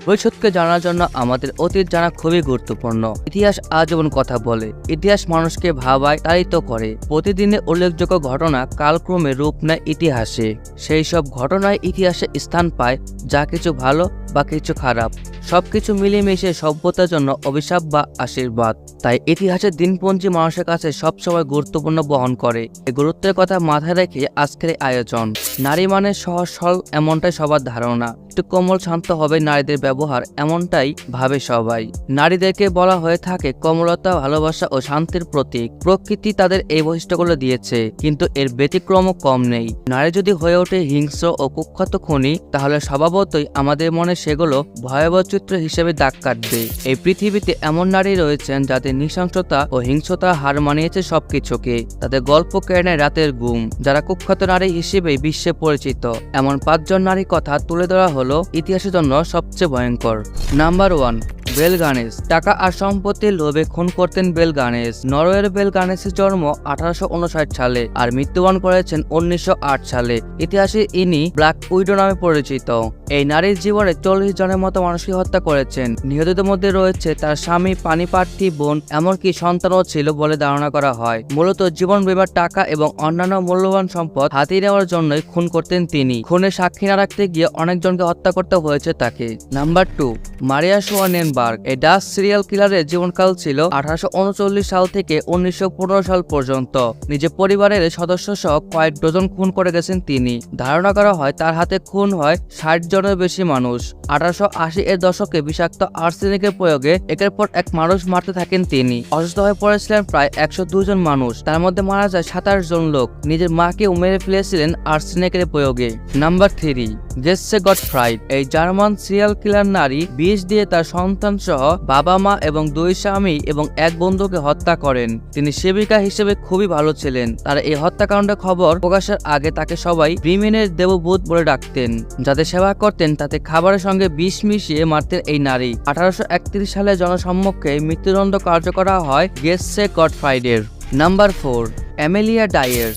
ভবিষ্যৎকে জানার জন্য আমাদের অতীত জানা খুবই গুরুত্বপূর্ণ। ইতিহাস আজীবন কথা বলে, ইতিহাস মানুষকে ভাবায়, তাড়িত করে। প্রতিদিনের উল্লেখযোগ্য ঘটনা কালক্রমে রূপ নেয় ইতিহাসে। সেই সব ঘটনায় ইতিহাসে স্থান পায়, যা কিছু ভালো বা কিছু খারাপ, সবকিছু মিলেমিশে সভ্যতার জন্য অভিশাপ বা আশীর্বাদ। তাই ইতিহাসের দিনপঞ্জি মানুষের কাছে সবসময় গুরুত্বপূর্ণ বহন করে। এই গুরুত্বের কথা মাথায় রেখে আজকের আয়োজন। নারী মানে সহজ সরল এমনটাই সবার ধারণা, একটু কোমল শান্ত হবে নারীদের ব্যবহার এমনটাই ভাবে সবাই। নারীদেরকে বলা হয়ে থাকে কোমলতা, ভালোবাসা ও শান্তির প্রতীক। প্রকৃতি তাদের এই বৈশিষ্ট্যগুলো দিয়েছে, কিন্তু এর ব্যতিক্রমও কম নেই। নারী যদি হয়ে ওঠে হিংস্র ও কুখ্যাত খুনি, তাহলে স্বভাবতই আমাদের মনে সেগুলো ভয়াবহ চিত্র হিসেবে দাগ কাটবে। এই পৃথিবীতে এমন নারী রয়েছেন যাদের নৃশংসতা ও হিংস্রতা হার মানিয়েছে সবকিছুকে। তাদের গল্প কেড়ে নেয় রাতের ঘুম, যারা কুখ্যাত নারী হিসেবে বিশ্বে পরিচিত। এমন 5 জন নারীর কথা তুলে ধরা হলো ইতিহাসের জন্য সবচেয়ে ভয়ঙ্কর। Number 1, Belle Gunness. টাকা আর সম্পত্তির লোভে খুন করতেন বেল গানেস। নরওয়ের বেল গানেসের জন্ম 1859 সালে আর মৃত্যুবরণ করেছেন 1908 সালে। ইতিহাসে ইনি ব্ল্যাক উইডো নামে পরিচিত। এই নারীর জীবনে 40 জনের মতো মানুষকে হত্যা করেছেন। নিহতদের মধ্যে রয়েছে তার স্বামী, পানিপ্রার্থী বোন, এমনকি সন্তানও ছিল বলে ধারণা করা হয়। মূলত জীবন বীমার টাকা এবং অন্যান্য মূল্যবান সম্পদ হাতিয়ে নেওয়ার জন্যই খুন করতেন তিনি। খুনের সাক্ষী না রাখতে গিয়ে অনেকজনকে হত্যা করতে হয়েছে তাকে। Number 2, Maria Swanenburg. এই ডাচ সিরিয়াল কিলারের জীবনকাল ছিল 1839 সাল থেকে 1915 সাল পর্যন্ত। নিজের পরিবারের সদস্য সহ কয়েক ডজন খুন করে গেছেন তিনি। ধারণা করা হয় তার হাতে খুন হয় 60 জনের বেশি মানুষ। 1880 এর দশকে বিষাক্ত আর্সেনিকের প্রয়োগে একের পর এক মানুষ মারতে থাকেন তিনি। অসুস্থ হয়ে পড়েছিলেন প্রায় 102 জন মানুষ, তার মধ্যে মারা যায় 27 জন লোক। নিজের মাকে মেরে ফেলেছিলেন আর্সেনিকের প্রয়োগে। নাম্বার 3, জেসে গটফ্রাইড। এই জার্মান সিরিয়াল কিলার নারী বিষ দিয়ে তার সন্তান সহ বাবা, মা এবং 2 স্বামী এবং 1 বন্ধুকে হত্যা করেন। তিনি সেবিকা হিসেবে খুবই ভালো ছিলেন। তার এই হত্যাকাণ্ডের খবর প্রকাশের আগে তাকে সবাই ব্রিমেনের দেবভূত বলে ডাকতেন। যাদের সেবা করতেন তাতে খাবারের সঙ্গে বিষ মিশিয়ে মারতেন এই নারী। 1831 সালে জনসম্মুখে মৃত্যুদণ্ড কার্যকর করা হয় জেসে গটফ্রাইডের। Number 4, Emelia Dyer.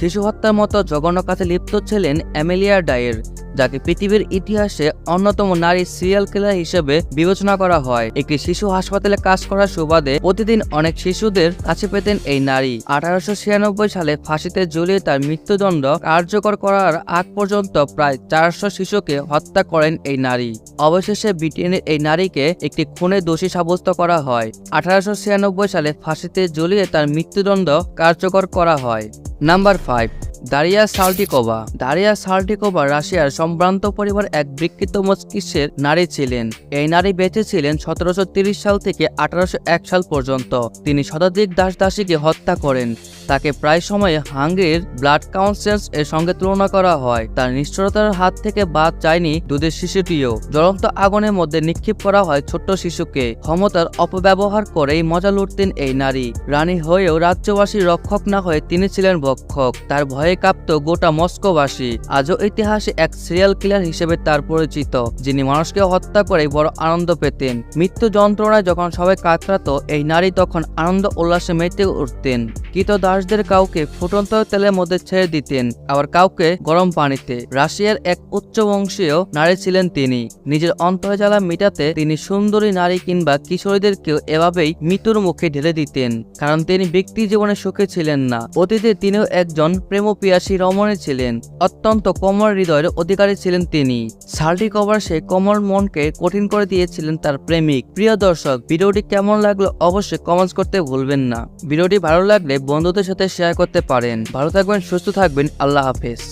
শিশু হত্যার মতো জঘন্য কাজে লিপ্ত ছিলেন এমেলিয়া ডায়ের, যাকে পৃথিবীর ইতিহাসে অন্যতম নারী সিরিয়াল কিলার হিসেবে বিবেচনা করা হয়। একটি শিশু হাসপাতালে কাজ করার সুবাদে প্রতিদিন অনেক শিশুদের কাছে পেতেন এই নারী। 1896 সালে ফাঁসিতে ঝুলিয়ে তার মৃত্যুদণ্ড কার্যকর করার আগ পর্যন্ত প্রায় 400 শিশুকে হত্যা করেন এই নারী। অবশেষে ব্রিটেনের এই নারীকে একটি খুনে দোষী সাব্যস্ত করা হয়। 1896 সালে ফাঁসিতে ঝুলিয়ে তার মৃত্যুদণ্ড কার্যকর করা হয়। নাম্বার 5, দারিয়া সাল্টিকোভা। দারিয়া সাল্টিকোভা রাশিয়ার সম্ভ্রান্ত পরিবার এক বিকৃত মস্তিষ্কের নারী ছিলেন। এই নারী বেঁচে ছিলেন 1730 সাল থেকে 1801 সাল পর্যন্ত। তিনি শতাধিক দাস দাসীকে হত্যা করেন। তাকে প্রায় সময় হাঙ্গেরির ব্লাড কাউন্সেলস এর সঙ্গে তুলনা করা হয়। তার নিষ্ঠুরতার হাত থেকে বাদ যায়নি দুধের শিশুটিও। জ্বলন্ত আগুনের মধ্যে নিক্ষেপ করা হয় ছোট্ট শিশুকে। ক্ষমতার অপব্যবহার করেই মজা লুটতেন এই নারী। রানী হয়েও রাজ্যবাসীর রক্ষক না হয়ে তিনি ছিলেন ভক্ষক। তার ভয়ে কাঁপত গোটা মস্কোবাসী। আজও ইতিহাসে এক সিরিয়াল কিলার হিসেবে তার পরিচিত, যিনি মানুষকে হত্যা করে বড় আনন্দ পেতেন। মৃত্যু যন্ত্রণায় যখন সবাই কাতরাতো, এই নারী তখন আনন্দ উল্লাসে মেতে উঠতেন। কৃত দাসদের কাউকে ফুটন্ত তেলের মধ্যে ছেড়ে দিতেন, আবার কাউকে গরম পানিতে। রাশিয়ার এক উচ্চ বংশীয় নারী ছিলেন তিনি। নিজের অন্তর্জালা মেটাতে তিনি সুন্দরী নারী কিংবা কিশোরীদেরকেও এভাবেই মৃত্যুর মুখে ঢেলে দিতেন, কারণ তিনি ব্যক্তি জীবনে সুখে ছিলেন না। অতীতে তিনিও একজন প্রেমপিয়াসী রমণী ছিলেন। অত্যন্ত কোমল হৃদয়ের অধিকারী ছিলেন তিনি। সাল্টিকোভার সেই কোমল মনকে কঠিন করে দিয়েছিলেন তার প্রেমিক। প্রিয় দর্শক, ভিডিওটি কেমন লাগলো অবশ্যই কমেন্টস করতে ভুলবেন না। ভিডিওটি ভালো লাগলে বন্ধুদের সাথে শেয়ার করতে পারেন। ভালো থাকবেন, সুস্থ থাকবেন। আল্লাহ হাফেজ।